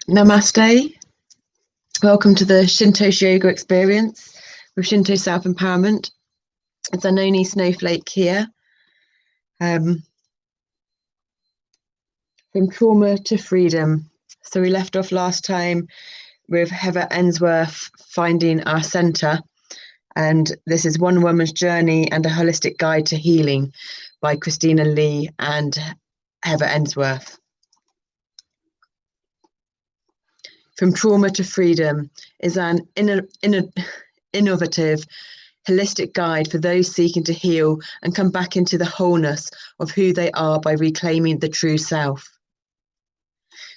Namaste. Welcome to the ShintoSE yoga experience with Shinto self-empowerment. Zanoni Snowflake here. From trauma to freedom. So we left off last time with Heather Ensworth finding our centre, and this is One Woman's Journey and a Holistic Guide to Healing by Kristina Lee and Heather Ensworth. From Trauma to Freedom is an innovative, holistic guide for those seeking to heal and come back into the wholeness of who they are by reclaiming the true self.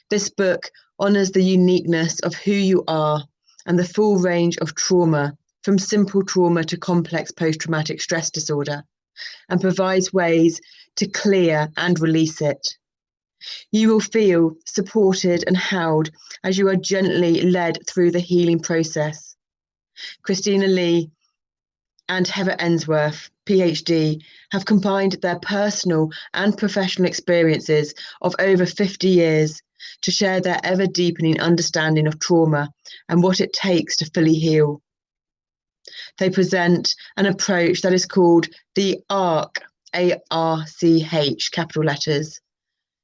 This book honours the uniqueness of who you are and the full range of trauma, from simple trauma to complex post-traumatic stress disorder, and provides ways to clear and release it. You will feel supported and held as you are gently led through the healing process. Kristina Lee and Heather Ensworth, PhD, have combined their personal and professional experiences of over 50 years to share their ever-deepening understanding of trauma and what it takes to fully heal. They present an approach that is called the ARC, A-R-C-H, capital letters,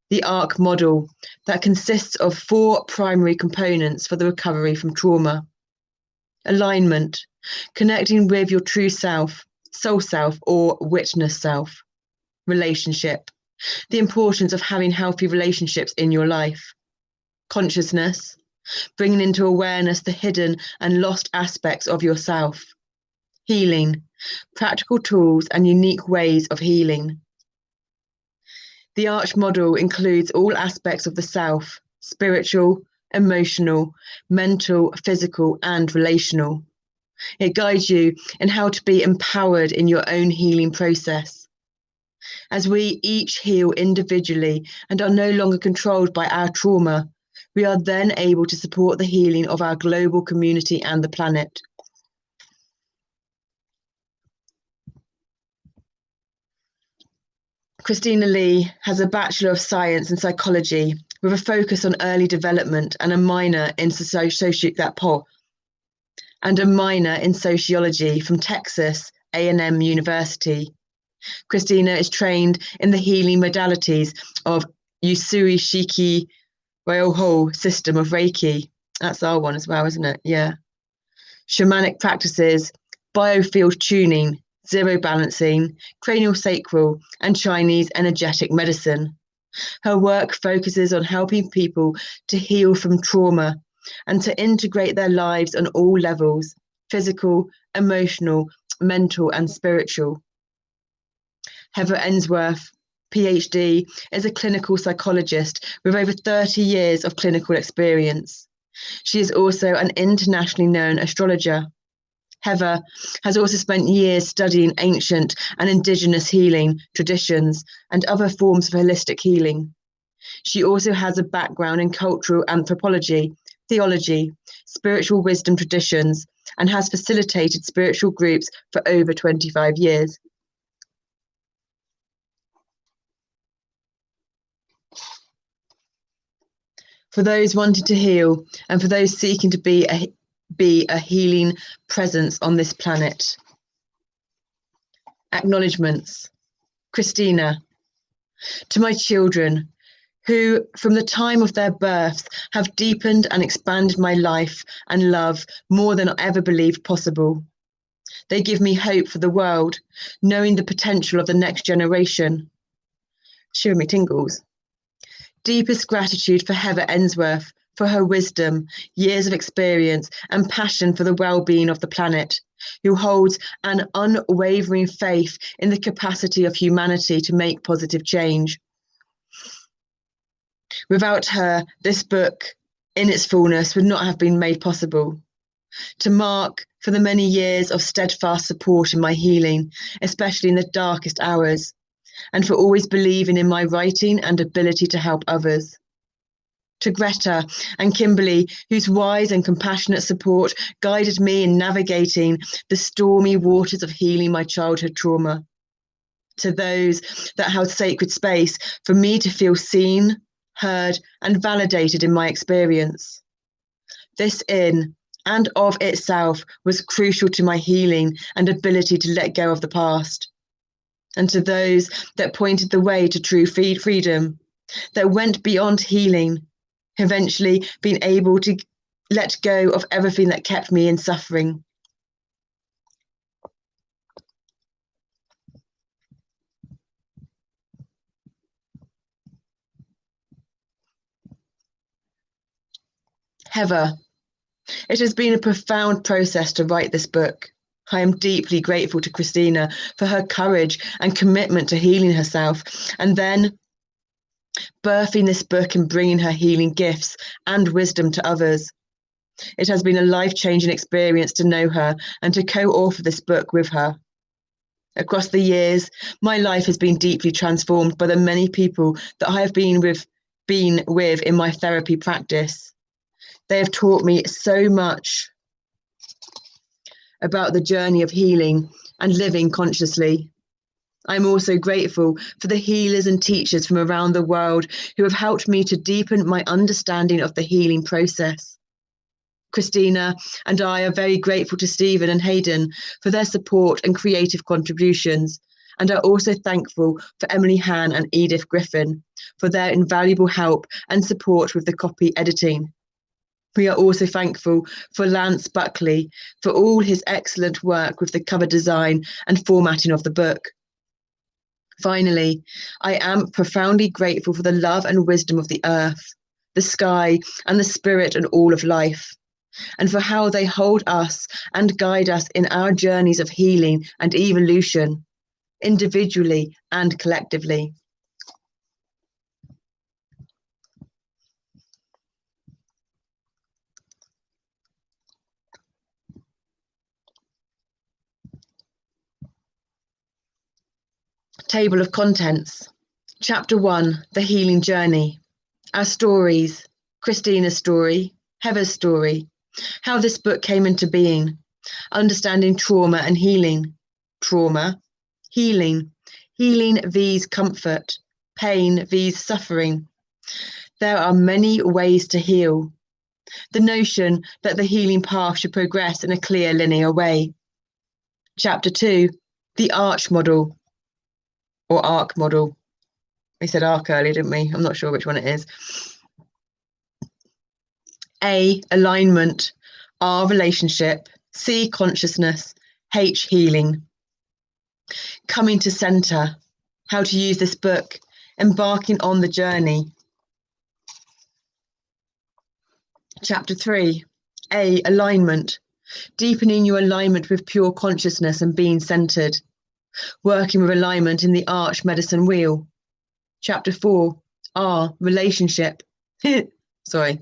the ARC model that consists of 4 primary components for the recovery from trauma. Alignment, connecting with your true self, soul self, or witness self. Relationship, the importance of having healthy relationships in your life. Consciousness, bringing into awareness the hidden and lost aspects of yourself. Healing, practical tools and unique ways of healing. The ARC model includes all aspects of the self: spiritual, emotional, mental, physical, and relational. It guides you in how to be empowered in your own healing process. As we each heal individually and are no longer controlled by our trauma, we are then able to support the healing of our global community and the planet. Kristina Lee has a Bachelor of Science in Psychology with a focus on early development and a minor in sociology from Texas A&M University. Kristina is trained in the healing modalities of Usui Shiki Ryoho system of Reiki. That's our one as well, isn't it? Yeah. Shamanic practices, biofield tuning, zero balancing, cranial sacral, and Chinese energetic medicine. Her work focuses on helping people to heal from trauma and to integrate their lives on all levels: physical, emotional, mental, and spiritual. Heather Ensworth, PhD, is a clinical psychologist with over 30 years of clinical experience. She is also an internationally known astrologer. Heather has also spent years studying ancient and indigenous healing traditions and other forms of holistic healing. She also has a background in cultural anthropology, theology, spiritual wisdom traditions, and has facilitated spiritual groups for over 25 years. For those wanting to heal and for those seeking to be a healing presence on this planet. Acknowledgements. Kristina, to my children, who from the time of their birth have deepened and expanded my life and love more than I ever believed possible. They give me hope for the world, knowing the potential of the next generation. Show me tingles. Deepest gratitude for Heather Ensworth, for her wisdom, years of experience, and passion for the well-being of the planet, who holds an unwavering faith in the capacity of humanity to make positive change. Without her, this book, in its fullness, would not have been made possible. To Mark for the many years of steadfast support in my healing, especially in the darkest hours, and for always believing in my writing and ability to help others. To Greta and Kimberly, whose wise and compassionate support guided me in navigating the stormy waters of healing my childhood trauma. To those that held sacred space for me to feel seen, heard, and validated in my experience. This in and of itself was crucial to my healing and ability to let go of the past. And to those that pointed the way to true freedom, that went beyond healing, eventually being able to let go of everything that kept me in suffering. Heather, it has been a profound process to write this book. I am deeply grateful to Kristina for her courage and commitment to healing herself, and then birthing this book and bringing her healing gifts and wisdom to others. It has been a life-changing experience to know her and to co-author this book with her. Across the years, my life has been deeply transformed by the many people that I have been with in my therapy practice. They have taught me so much about the journey of healing and living consciously. I'm also grateful for the healers and teachers from around the world who have helped me to deepen my understanding of the healing process. Kristina and I are very grateful to Stephen and Hayden for their support and creative contributions, and are also thankful for Emily Han and Edith Griffin for their invaluable help and support with the copy editing. We are also thankful for Lance Buckley for all his excellent work with the cover design and formatting of the book. Finally, I am profoundly grateful for the love and wisdom of the earth, the sky, and the spirit and all of life, and for how they hold us and guide us in our journeys of healing and evolution, individually and collectively. Table of contents. Chapter 1, The Healing Journey. Our stories, Kristina's story, Heather's story, how this book came into being, understanding trauma and healing. Trauma, healing, healing vs comfort, pain vs suffering. There are many ways to heal. The notion that the healing path should progress in a clear linear way. Chapter 2, The Arch Model. Or arc model. We said arc earlier, didn't we? I'm not sure which one it is. A, alignment. R, relationship. C, consciousness. H, healing. Coming to center. How to use this book. Embarking on the journey. Chapter 3. A, alignment. Deepening your alignment with pure consciousness and being centered. Working with alignment in the arch medicine wheel. Chapter 4, R, relationship. Sorry,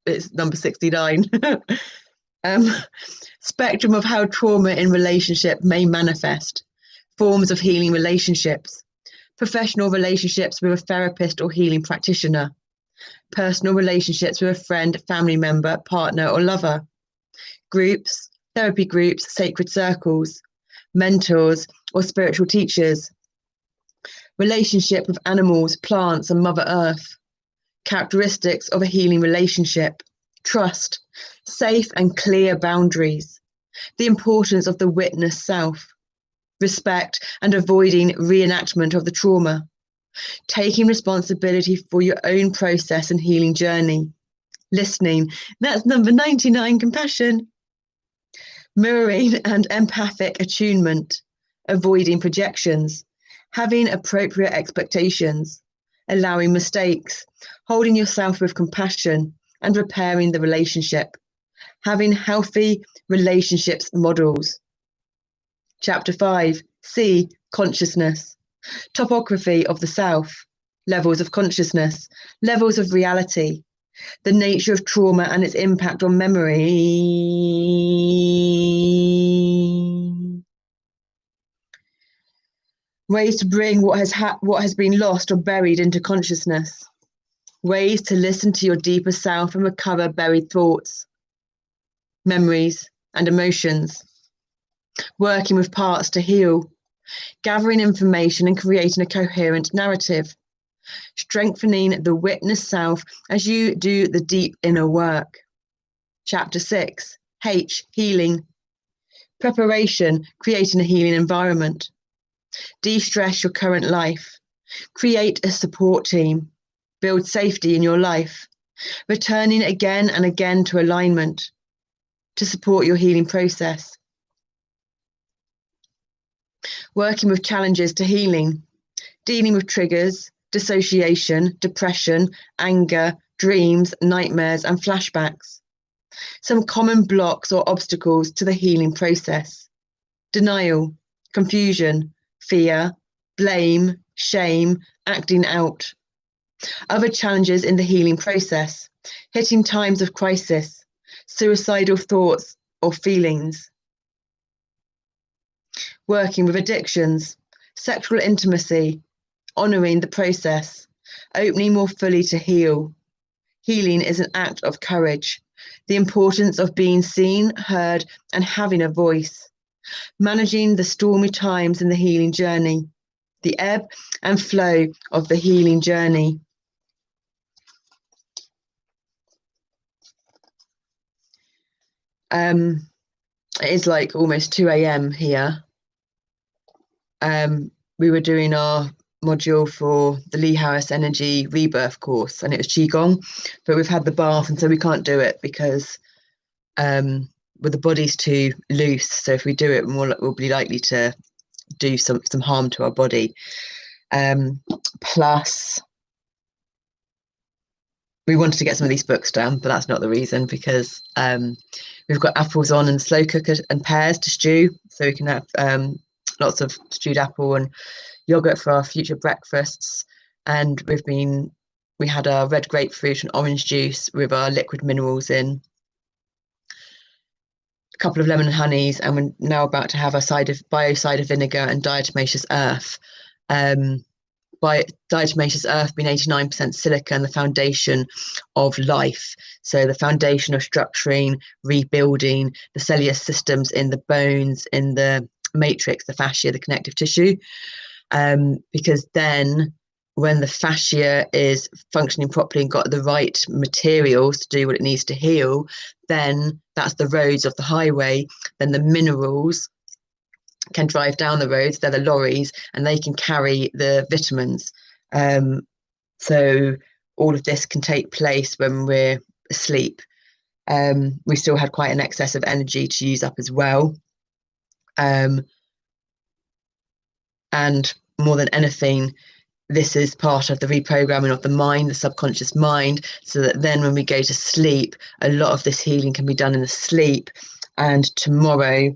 it's number 69. Spectrum of how trauma in relationship may manifest. Forms of healing relationships. Professional relationships with a therapist or healing practitioner. Personal relationships with a friend, family member, partner, or lover. Groups, therapy groups, sacred circles. Mentors or spiritual teachers. Relationship with animals, plants, and Mother Earth. Characteristics of a healing relationship. Trust, safe and clear boundaries. The importance of the witness self. Respect and avoiding reenactment of the trauma. Taking responsibility for your own process and healing journey. Listening, that's number 99, compassion. Mirroring and empathic attunement, avoiding projections, having appropriate expectations, allowing mistakes, holding yourself with compassion, and repairing the relationship, having healthy relationships models. Chapter 5, C, consciousness, topography of the self, levels of consciousness, levels of reality, the nature of trauma and its impact on memory. Ways to bring what has been lost or buried into consciousness. Ways to listen to your deeper self and recover buried thoughts, memories, and emotions. Working with parts to heal. Gathering information and creating a coherent narrative. Strengthening the witness self as you do the deep inner work. Chapter 6, H, healing. Preparation, creating a healing environment. De-stress your current life. Create a support team. Build safety in your life. Returning again and again to alignment to support your healing process. Working with challenges to healing. Dealing with triggers, dissociation, depression, anger, dreams, nightmares, and flashbacks. Some common blocks or obstacles to the healing process. Denial, confusion, fear, blame, shame, acting out. Other challenges in the healing process, hitting times of crisis, suicidal thoughts or feelings. Working with addictions, sexual intimacy, honouring the process, opening more fully to heal. Healing is an act of courage. The importance of being seen, heard, and having a voice. Managing the stormy times in the healing journey. The ebb and flow of the healing journey. It is like almost 2 a.m. here. We were doing our module for the Lee Harris Energy Rebirth course, and it was Qigong, but we've had the bath, and so we can't do it because the body's too loose. So if we do it, we'll be likely to do some harm to our body. Plus, we wanted to get some of these books done, but that's not the reason, because we've got apples on and slow cooker and pears to stew, so we can have lots of stewed apple and yogurt for our future breakfasts. And we had our red grapefruit and orange juice with our liquid minerals in, a couple of lemon and honeys, and we're now about to have our bio cider vinegar and diatomaceous earth. By diatomaceous earth being 89% silica and the foundation of life. So the foundation of structuring, rebuilding the cellular systems in the bones, in the matrix, the fascia, the connective tissue. Because then when the fascia is functioning properly and got the right materials to do what it needs to heal, then that's the roads of the highway. Then the minerals can drive down the roads, they're the lorries, and they can carry the vitamins. So all of this can take place when we're asleep. We still had quite an excess of energy to use up as well. And more than anything, this is part of the reprogramming of the mind, the subconscious mind, so that then when we go to sleep, a lot of this healing can be done in the sleep. And tomorrow,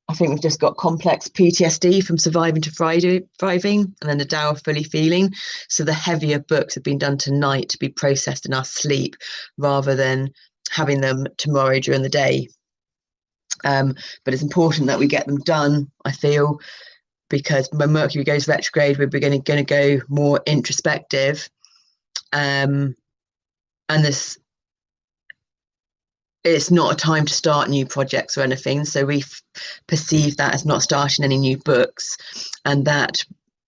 I think we've just got complex PTSD from surviving to thriving, and then the Tao of fully feeling. So the heavier books have been done tonight to be processed in our sleep, rather than having them tomorrow during the day. But it's important that we get them done, I feel, because when Mercury goes retrograde, we're going to go more introspective. And this, it's not a time to start new projects or anything. So we perceive that as not starting any new books, and that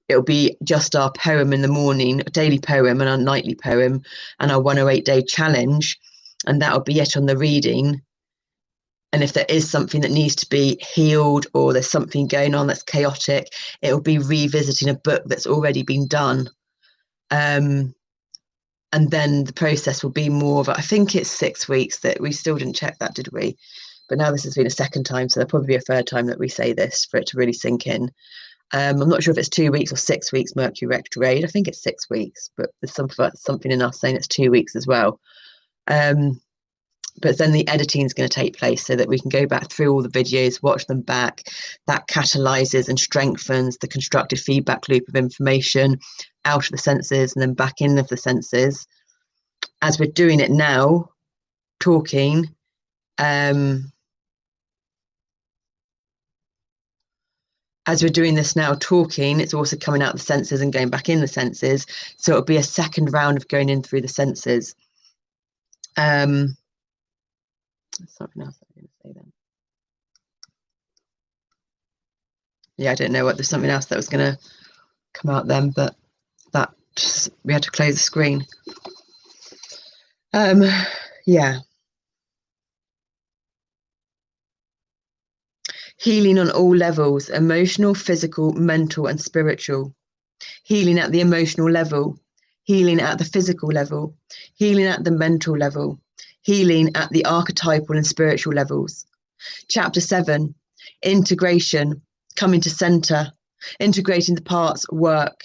it'll be just our poem in the morning, a daily poem and our nightly poem and our 108-day challenge. And that'll be it on the reading. And if there is something that needs to be healed, or there's something going on that's chaotic, it'll be revisiting a book that's already been done. And then the process will be more of, I think it's 6 weeks, that we still didn't check that, did we? But now this has been a second time, so there'll probably be a third time that we say this for it to really sink in. I'm not sure if it's 2 weeks or 6 weeks Mercury retrograde. I think it's 6 weeks, but there's something in us saying it's 2 weeks as well. But then the editing is going to take place so that we can go back through all the videos, watch them back. That catalyzes and strengthens the constructive feedback loop of information out of the senses and then back in of the senses. As we're doing it now, talking, as we're doing this now, talking, it's also coming out the senses and going back in the senses. So it'll be a second round of going in through the senses. Something else I'm going to say then. Yeah, I don't know what, there's something else that was going to come out then, but that we had to close the screen. Yeah. Healing on all levels, emotional, physical, mental, and spiritual. Healing at the emotional level, healing at the physical level, healing at the mental level, healing at the archetypal and spiritual levels. Chapter 7, integration, coming to center, integrating the parts, work,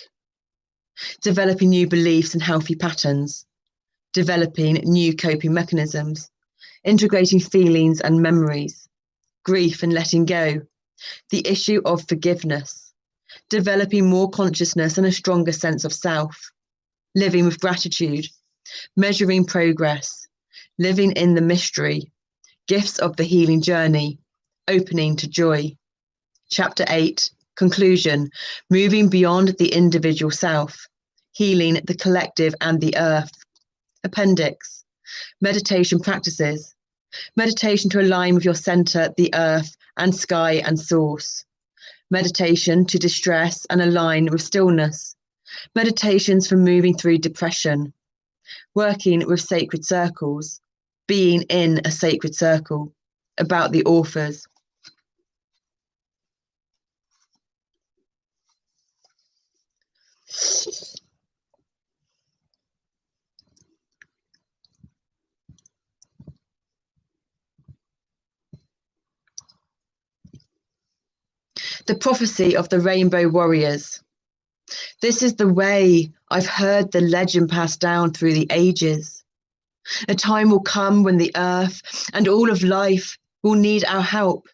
developing new beliefs and healthy patterns, developing new coping mechanisms, integrating feelings and memories, grief and letting go, the issue of forgiveness, developing more consciousness and a stronger sense of self, living with gratitude, measuring progress, living in the mystery, gifts of the healing journey, opening to joy. Chapter 8, conclusion, moving beyond the individual self, healing the collective and the earth. Appendix, meditation practices, meditation to align with your center, the earth and sky and source, meditation to distress and align with stillness, meditations for moving through depression, working with sacred circles, being in a sacred circle, about the authors. The prophecy of the Rainbow Warriors. This is the way I've heard the legend passed down through the ages. A time will come when the earth and all of life will need our help.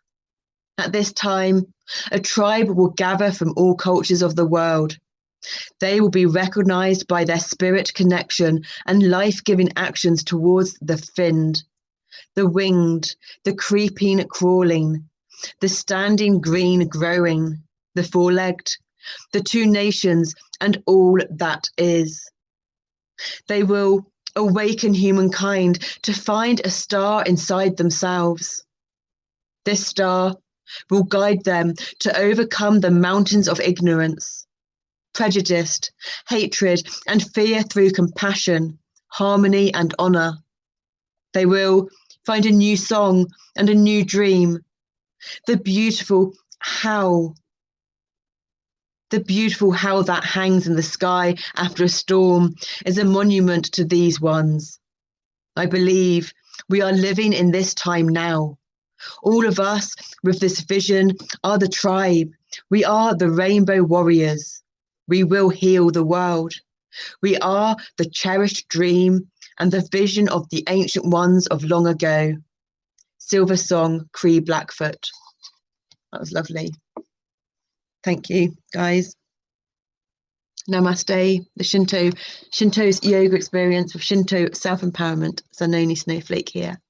At this time, a tribe will gather from all cultures of the world. They will be recognized by their spirit connection and life-giving actions towards the finned, the winged, the creeping, crawling, the standing green growing, the four-legged, the two nations, and all that is. They will awaken humankind to find a star inside themselves. This star will guide them to overcome the mountains of ignorance, prejudice, hatred, and fear through compassion, harmony, and honor. They will find a new song and a new dream. The beautiful how that hangs in the sky after a storm is a monument to these ones. I believe we are living in this time now. All of us with this vision are the tribe. We are the Rainbow Warriors. We will heal the world. We are the cherished dream and the vision of the ancient ones of long ago. Silver Song, Cree Blackfoot. That was lovely. Thank you, guys. Namaste. The Shinto's yoga experience with Shinto self-empowerment. Zanoni Snowflake here.